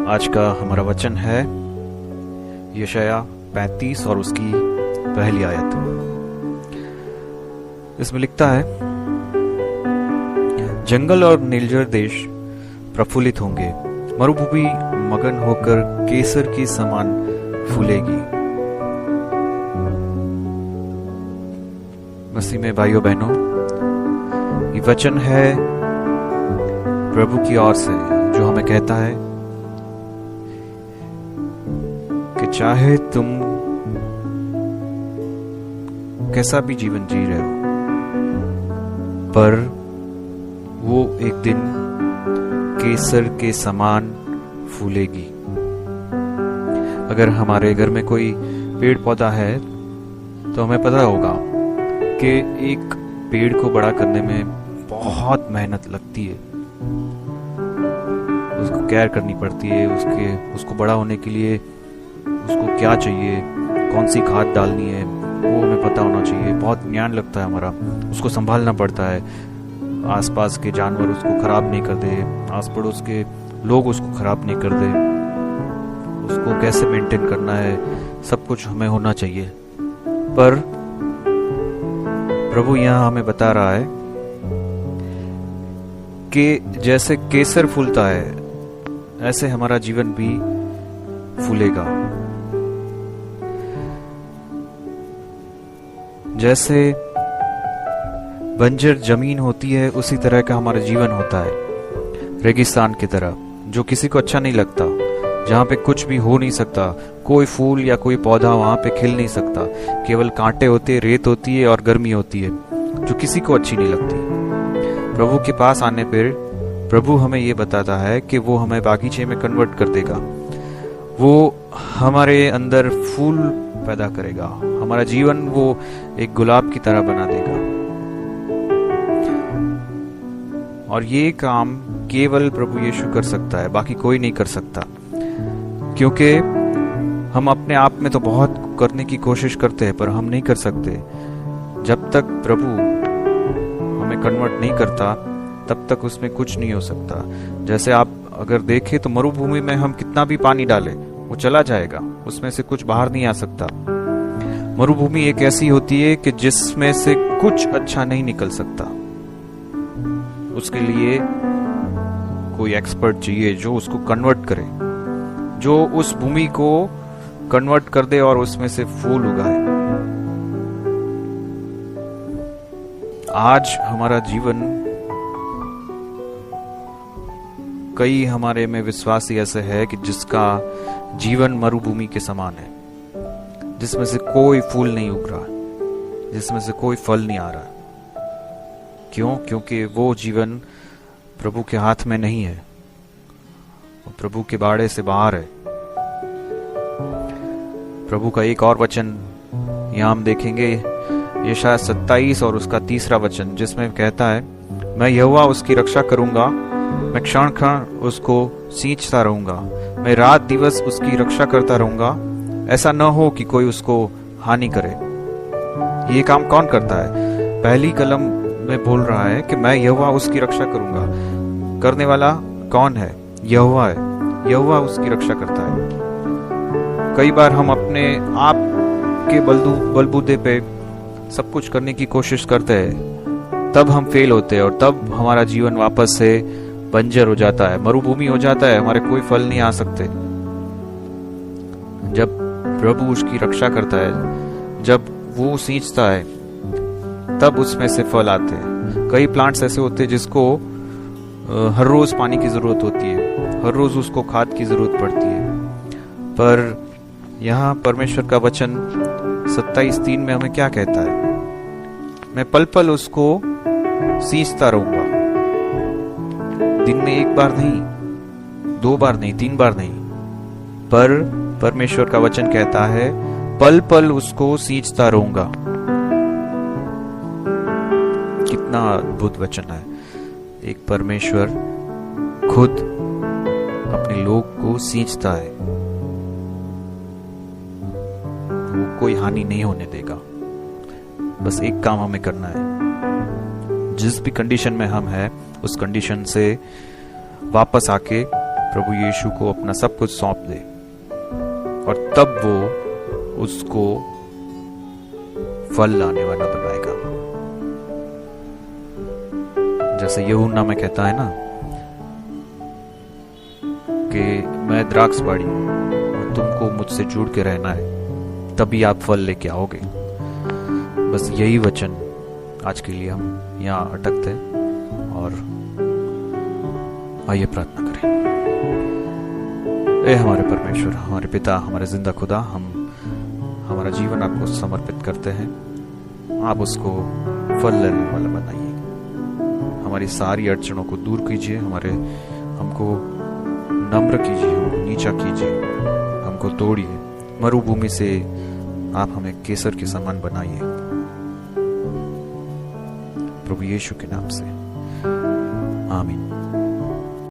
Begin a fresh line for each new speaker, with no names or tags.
आज का हमारा वचन है यशाया 35 और उसकी पहली आयत। इसमें लिखता है, जंगल और निर्जर देश प्रफुल्लित होंगे, मरुभूमि मगन होकर केसर की समान फूलेगी। मसीह में भाइयों बहनों, ये वचन है प्रभु की ओर से जो हमें कहता है कि चाहे तुम कैसा भी जीवन जी रहे हो, पर वो एक दिन केसर के समान फूलेगी। अगर हमारे घर में कोई पेड़ पौधा है तो हमें पता होगा कि एक पेड़ को बड़ा करने में बहुत मेहनत लगती है, उसको केयर करनी पड़ती है, उसको बड़ा होने के लिए उसको क्या चाहिए, कौन सी खाद डालनी है, वो हमें पता होना चाहिए। बहुत ज्ञान लगता है हमारा, उसको संभालना पड़ता है, आसपास के जानवर उसको खराब नहीं कर दे, आस पड़ोस के लोग उसको खराब नहीं कर दे, उसको कैसे मेंटेन करना है, सब कुछ हमें होना चाहिए। पर प्रभु यहाँ हमें बता रहा है कि जैसे केसर फूलता है ऐसे हमारा जीवन भी फूलेगा। जैसे बंजर जमीन होती है उसी तरह का हमारा जीवन होता है, रेगिस्तान की तरह, जो किसी को अच्छा नहीं लगता, जहाँ पे कुछ भी हो नहीं सकता, कोई फूल या कोई पौधा वहाँ पे खिल नहीं सकता, केवल कांटे होते, रेत होती है और गर्मी होती है, जो किसी को अच्छी नहीं लगती। प्रभु के पास आने पर प्रभु हमें ये बताता है कि वो हमें बागीचे में कन्वर्ट कर देगा, वो हमारे अंदर फूल पैदा करेगा, हमारा जीवन वो एक गुलाब की तरह बना देगा। और ये काम केवल प्रभु यीशु कर सकता है, बाकी कोई नहीं कर सकता। क्योंकि हम अपने आप में तो बहुत करने की कोशिश करते हैं, पर हम नहीं कर सकते। जब तक प्रभु हमें कन्वर्ट नहीं करता तब तक उसमें कुछ नहीं हो सकता। जैसे आप अगर देखें तो मरुभूमि में हम कितना भी पानी डालें वो चला जाएगा, उसमें से कुछ बाहर नहीं आ सकता। मरुभूमि एक ऐसी होती है कि जिसमें से कुछ अच्छा नहीं निकल सकता। उसके लिए कोई एक्सपर्ट चाहिए जो उसको कन्वर्ट करे, जो उस भूमि को कन्वर्ट कर दे और उसमें से फूल उगाए। आज हमारा जीवन, कई हमारे में विश्वासी ऐसे है कि जिसका जीवन मरुभूमि के समान है, जिसमें से कोई फूल नहीं उग रहा, जिसमें से कोई फल नहीं आ रहा। क्यों? क्योंकि वो जीवन प्रभु के हाथ में नहीं है, वो प्रभु के बाड़े से बाहर है। प्रभु का एक और वचन यहाँ हम देखेंगे, यशाया 27 और उसका 3 वचन, जिसमें कहता है, मैं यहोवा उसकी रक्षा करूंगा, मैं क्षण क्षण उसको सींचता रहूंगा, मैं रात दिवस उसकी रक्षा करता रहूंगा, ऐसा न हो कि कोई उसको हानि करे। ये काम कौन करता है? पहली कलम में बोल रहा है कि मैं यहोवा उसकी रक्षा करूंगा। करने वाला कौन है? यहोवा है। यहोवा उसकी रक्षा करता है। कई बार हम अपने आप के बलबूते पे सब कुछ करने की कोशिश करते हैं, तब हम फेल होते हैं और तब हमारा जीवन वापस से बंजर हो जाता है, मरुभूमि हो जाता है, हमारे कोई फल नहीं आ सकते। जब प्रभु उसकी रक्षा करता है, जब वो सींचता है, तब उसमें से फल आते हैं। कई प्लांट्स ऐसे होते हैं जिसको हर रोज पानी की जरूरत होती है, हर रोज उसको खाद की जरूरत पड़ती है। पर यहाँ परमेश्वर का वचन 27:3 में हमें क्या कहता है? मैं पल पल उसको सींचता रहूंगा, दिन में 1 बार नहीं, 2 बार नहीं, 3 बार नहीं, पर परमेश्वर का वचन कहता है पल पल उसको सींचता रहूंगा। कितना अद्भुत वचन है। एक परमेश्वर खुद अपने लोग को सींचता है, वो कोई हानि नहीं होने देगा। बस एक काम हमें करना है, जिस भी कंडीशन में हम हैं उस कंडीशन से वापस आके प्रभु यीशु को अपना सब कुछ सौंप दे और तब वो उसको फल लाने वाला बनाएगा। जैसे यूहन्ना में कहता है ना कि मैं द्राक्ष बाड़ी और तुमको मुझसे जुड़ के रहना है, तभी आप फल लेके आओगे। बस यही वचन आज के लिए हम यहाँ अटकते हैं और आइए प्रार्थना करें। ए हमारे परमेश्वर, हमारे पिता, हमारे जिंदा खुदा, हम हमारा जीवन आपको समर्पित करते हैं। आप उसको फल लेने वाला बनाइए। हमारी सारी अड़चनों को दूर कीजिए, हमको नम्र कीजिए, हमको नीचा कीजिए, हमको तोड़िए। मरुभूमि से आप हमें केसर के समान बनाइए, प्रभु यीशु के नाम से, आमीन।